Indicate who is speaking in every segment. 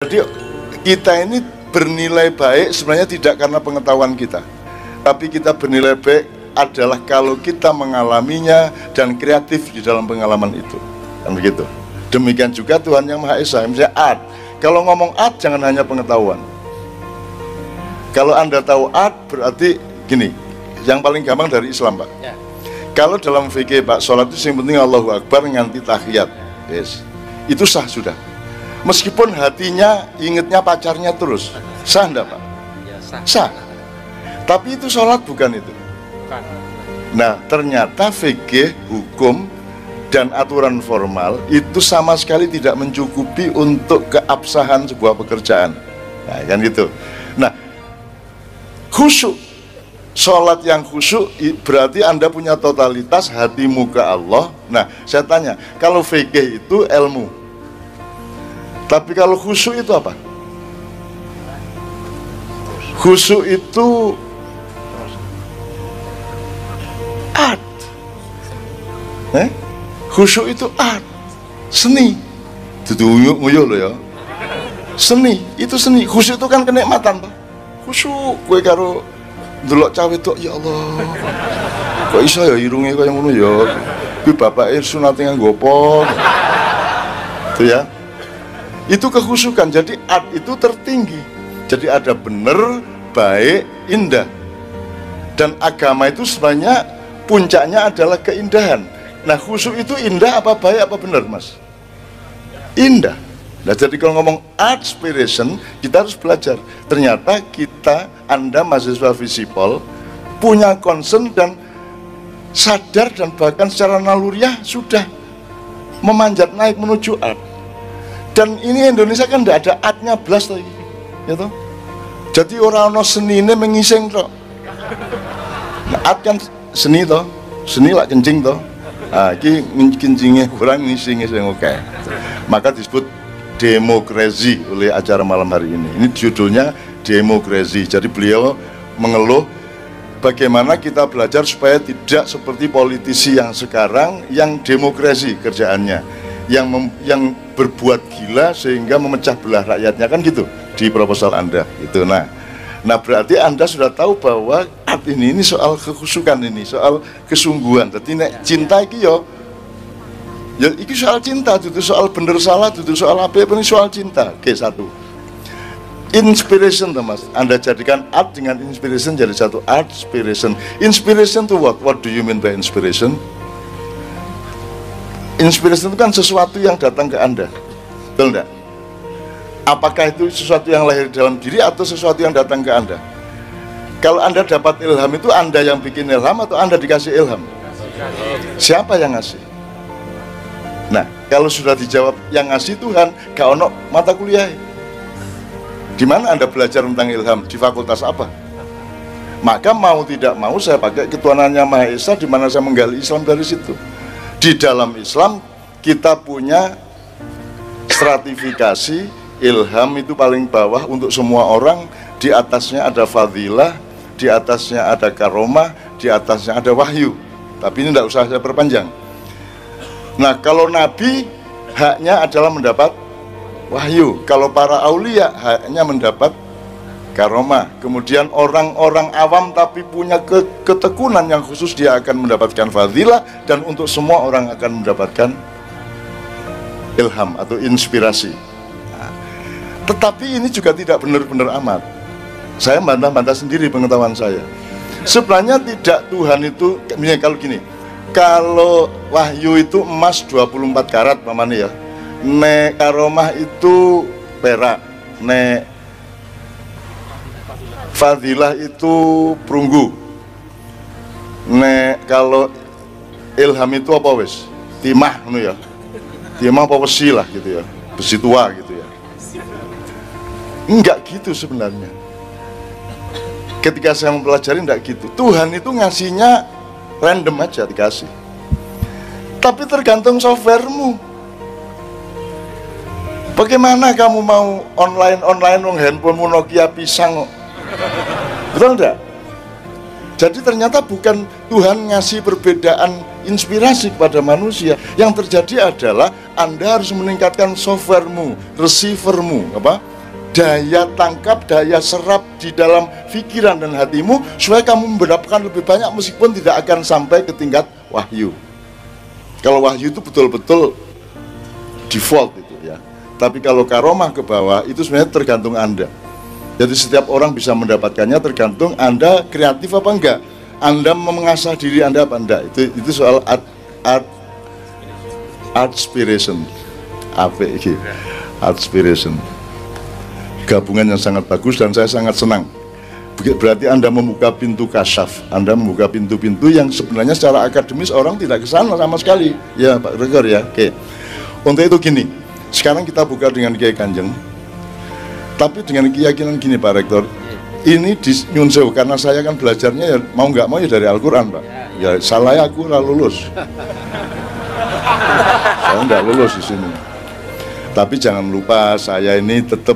Speaker 1: Jadi kita ini bernilai baik sebenarnya tidak karena pengetahuan kita, tapi kita bernilai baik adalah kalau kita mengalaminya dan kreatif di dalam pengalaman itu, kan begitu. Demikian juga Tuhan Yang Maha Esa. Misalnya art, kalau ngomong art jangan hanya pengetahuan. Kalau Anda tahu art berarti gini, yang paling gampang dari Islam, Pak. Kalau dalam fikih, Pak, sholat itu yang penting Allahu Akbar nganti tahiyat, yes. Itu sah sudah. Meskipun hatinya ingetnya pacarnya terus, sah enggak, Pak?
Speaker 2: Ya, sah.
Speaker 1: Sah. Tapi itu sholat bukan itu.
Speaker 2: Bukan.
Speaker 1: Nah, ternyata fikih, hukum, dan aturan formal itu sama sekali tidak mencukupi untuk keabsahan sebuah pekerjaan. Nah, kan gitu. Nah, khusyuk, sholat yang khusyuk berarti Anda punya totalitas hatimu ke Allah. Nah, saya tanya, kalau fikih itu ilmu, tapi kalau khusyuk itu apa? Khusyuk itu art. Khusyuk itu art, seni. Itu nguyuh loh ya. Seni, itu seni. Khusyuk itu kan kenikmatan, Pak. Khusyuk, gue karo ndelok cawe tok, ya Allah. Kok iso ya irunge kaya ngono ya. Kuwi bapake sunate nganggo apa? Itu ya. Itu kekhusyukan. Jadi art itu tertinggi. Jadi ada benar, baik, indah. Dan agama itu sebenarnya puncaknya adalah keindahan. Nah, khusyuk itu indah apa baik apa benar, Mas? Indah. Nah, jadi kalau ngomong art inspiration, kita harus belajar. Ternyata kita, Anda mahasiswa Visipol, punya concern dan sadar dan bahkan secara naluriah sudah memanjat naik menuju art. Dan ini Indonesia kan tidak ada artnya belas lagi, ya toh? Jadi orang-orang seni ini mengiseng toh. Nah, art kan seni toh, seni lah kencing toh. Nah, ini kencingnya kurang ngising-ngising oke. Maka disebut demokrasi oleh acara malam hari ini. Ini judulnya demokrasi. Jadi beliau mengeluh bagaimana kita belajar supaya tidak seperti politisi yang sekarang yang demokrasi kerjaannya, yang berbuat gila sehingga memecah belah rakyatnya, kan gitu di proposal Anda itu. Nah berarti Anda sudah tahu bahwa art ini soal kekhusyukan, ini soal kesungguhan. Jadi nek cinta iki ya iki soal cinta, itu soal bener salah, itu soal apa, ini soal cinta. Oke, satu inspiration, Mas. Anda jadikan art dengan inspiration jadi satu art inspiration. Inspiration to what do you mean by inspiration? Inspiration itu kan sesuatu yang datang ke Anda, betul enggak? Apakah itu sesuatu yang lahir dalam diri atau sesuatu yang datang ke Anda? Kalau Anda dapat ilham, itu Anda yang bikin ilham atau Anda dikasih ilham? Siapa yang ngasih? Nah, kalau sudah dijawab yang ngasih Tuhan, gak ono mata kuliah. Di mana Anda belajar tentang ilham? Di fakultas apa? Maka mau tidak mau saya pakai Ketuhanan Yang Maha Esa, di mana saya menggali Islam dari situ. Di dalam Islam kita punya stratifikasi ilham itu paling bawah untuk semua orang, di atasnya ada fadilah, di atasnya ada karomah, di atasnya ada wahyu. Tapi ini tidak usah saya perpanjang. Nah, kalau Nabi haknya adalah mendapat wahyu, kalau para aulia haknya mendapat karomah. Kemudian orang-orang awam tapi punya ketekunan yang khusus, dia akan mendapatkan fadilah, dan untuk semua orang akan mendapatkan ilham atau inspirasi. Nah, tetapi ini juga tidak benar-benar amat. Saya bantah-bantah sendiri pengetahuan saya. Sebenarnya tidak, Tuhan itu misalnya kalau gini, kalau wahyu itu emas 24 karat mamane ya, nek karomah itu perak, nek fadilah itu perunggu, nek kalau ilham itu apa wis? Timah ngono ya. Timah apa besi lah gitu ya. Besi tua gitu ya. Enggak gitu sebenarnya. Ketika saya mempelajari enggak gitu. Tuhan itu ngasihnya random aja dikasih. Tapi tergantung softwaremu. Bagaimana kamu mau online handphonemu Nokia pisang? Betul enggak? Jadi ternyata bukan Tuhan ngasih perbedaan inspirasi kepada manusia. Yang terjadi adalah Anda harus meningkatkan softwaremu, receivermu, daya tangkap, daya serap di dalam pikiran dan hatimu, supaya kamu mendapatkan lebih banyak meskipun tidak akan sampai ke tingkat wahyu. Kalau wahyu itu betul-betul default itu ya. Tapi kalau karomah ke bawah itu sebenarnya tergantung Anda. Jadi setiap orang bisa mendapatkannya, tergantung Anda kreatif apa enggak, Anda mengasah diri Anda apa enggak. Itu soal art inspiration, art inspiration. Gabungan yang sangat bagus dan saya sangat senang. Berarti Anda membuka pintu kasyaf, Anda membuka pintu-pintu yang sebenarnya secara akademis orang tidak ke sana sama sekali. Ya Pak Rektor ya. Oke. Untuk itu gini, sekarang kita buka dengan Kiai Kanjeng. Tapi dengan keyakinan gini Pak Rektor, ini di Nyun Sewu, karena saya kan belajarnya ya mau nggak mau ya dari Al-Quran Pak. Ya salah ya, aku nggak lulus. Saya nggak lulus di sini. Tapi jangan lupa saya ini tetap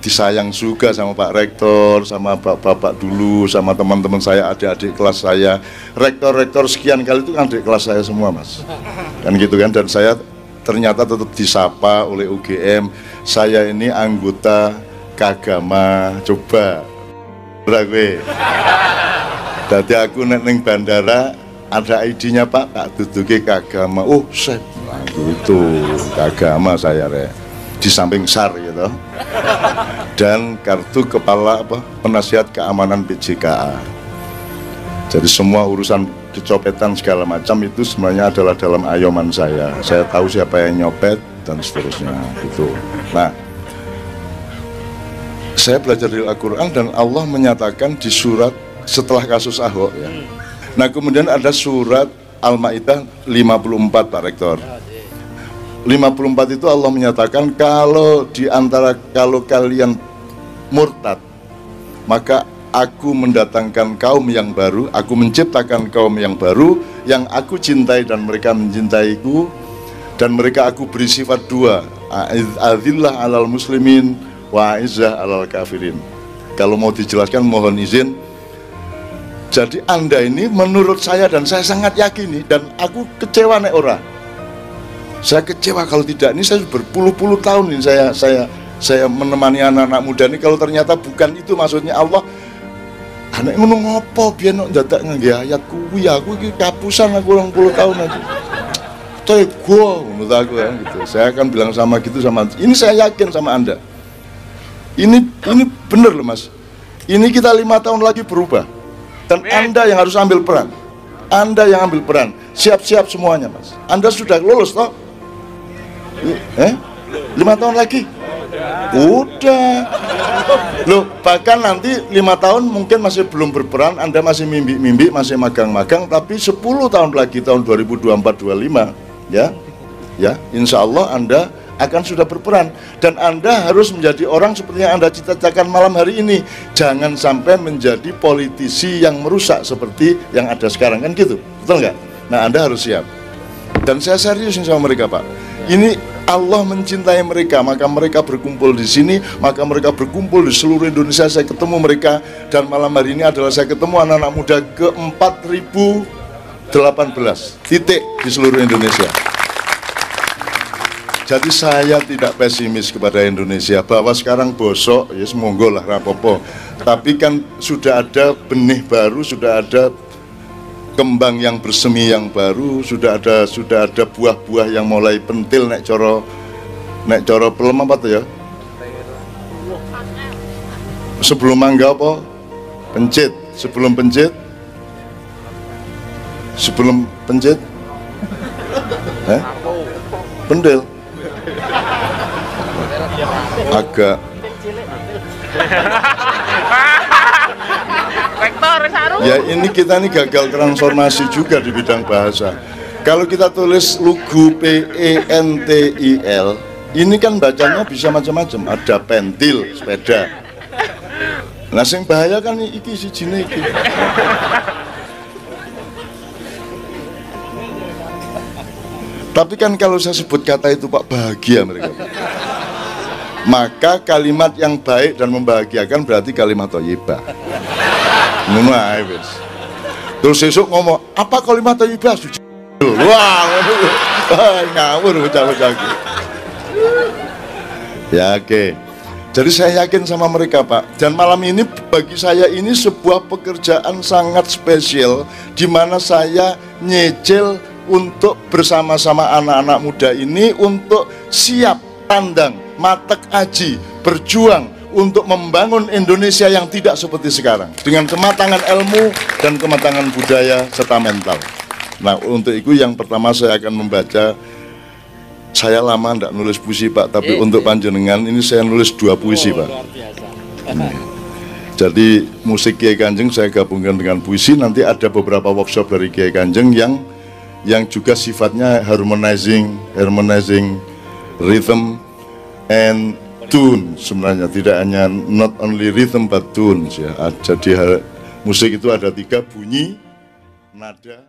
Speaker 1: disayang juga sama Pak Rektor, sama Bapak dulu, sama teman-teman saya, adik-adik kelas saya. Rektor-rektor sekian kali itu kan adik kelas saya semua Mas. Kan gitu kan, dan saya ternyata tetap disapa oleh UGM. Saya ini anggota Kagama, coba gue. Dadi aku neng bandara ada ID-nya Pak, tak duduke Kagama. Oh, set. Nah, itu Kagama saya di samping SAR gitu. Dan kartu kepala penasihat keamanan PJKA. Jadi semua urusan kecopetan segala macam itu sebenarnya adalah dalam ayoman saya. Saya tahu siapa yang nyopet dan seterusnya gitu. Nah, saya belajar di Al-Quran dan Allah menyatakan di surat setelah kasus Ahok ya. Nah, kemudian ada surat Al-Maidah 54 Pak Rektor. 54 itu Allah menyatakan kalau kalian murtad, maka aku mendatangkan kaum yang baru, aku menciptakan kaum yang baru, yang aku cintai dan mereka mencintaiku, dan mereka aku beri sifat dua, a'izillah alal muslimin wa izzah alal kafirin. Kalau mau dijelaskan mohon izin. Jadi Anda ini menurut saya dan saya sangat yakin dan aku kecewa nek ora. Saya kecewa kalau tidak, ini saya berpuluh-puluh tahun ini saya menemani anak-anak muda ini, kalau ternyata bukan itu maksudnya Allah. Anak ngono ngopo biyen nok dadak ngangge ayat kuwi, aku iki kapusan aku 20 tahun aja. Tego menurut aku ya gitu. Saya akan bilang sama gitu sama ini, saya yakin sama Anda. Ini bener loh Mas. Ini kita 5 tahun lagi berubah. Dan Anda yang harus ambil peran. Anda yang ambil peran. Siap-siap semuanya Mas. Anda sudah lulus toh? 5 tahun lagi? Udah. Loh, bahkan nanti 5 tahun mungkin masih belum berperan, Anda masih mimpi-mimpi, masih magang-magang, tapi 10 tahun lagi, tahun 2024-25 ya, insya Allah Anda akan sudah berperan. Dan Anda harus menjadi orang seperti yang Anda cita-citakan malam hari ini. Jangan sampai menjadi politisi yang merusak seperti yang ada sekarang, kan gitu, betul nggak? Nah, Anda harus siap. Dan saya serius sama mereka Pak. Ini Allah mencintai mereka, maka mereka berkumpul di sini, maka mereka berkumpul di seluruh Indonesia. Saya ketemu mereka, dan malam hari ini adalah saya ketemu anak-anak muda ke 4018 titik di seluruh Indonesia. Jadi saya tidak pesimis kepada Indonesia bahwa sekarang bosok, ya semoga lah rapopo. Tapi kan sudah ada benih baru, sudah ada kembang yang bersemi yang baru, sudah ada buah-buah yang mulai pentil nek coro pelem apa tuh ya? Sebelum mangga apa? Pencit. Sebelum pencit? Pendil. Agak ya, ini kita gagal transformasi juga di bidang bahasa. Kalau kita tulis lugu PENTIL, ini kan bacanya bisa macam-macam. Ada pentil, sepeda. Nah, sing bahaya kan iki sijine iki. Tapi kan kalau saya sebut kata itu Pak, bahagia mereka. Maka kalimat yang baik dan membahagiakan berarti kalimat thayyibah. Ngono ae wis. Terus besok ngomong, apa kalimat thayyibah? Wah, ngawur bocah-bocahku. Ya oke. Jadi saya yakin sama mereka Pak. Dan malam ini bagi saya ini sebuah pekerjaan sangat spesial, di mana saya nyicil untuk bersama-sama anak-anak muda ini untuk siap tandang, matek aji, berjuang untuk membangun Indonesia yang tidak seperti sekarang, dengan kematangan ilmu dan kematangan budaya serta mental. Nah untuk itu yang pertama saya akan membaca. Saya lama tidak nulis puisi Pak, tapi untuk panjenengan ini saya nulis 2 puisi Pak.
Speaker 2: Luar biasa.
Speaker 1: Jadi musik Kiai Kanjeng saya gabungkan dengan puisi. Nanti ada beberapa workshop dari Kiai Kanjeng yang juga sifatnya harmonizing rhythm and tune. Sebenarnya tidak hanya not only rhythm but tunes ya. Jadi musik itu ada 3, bunyi, nada,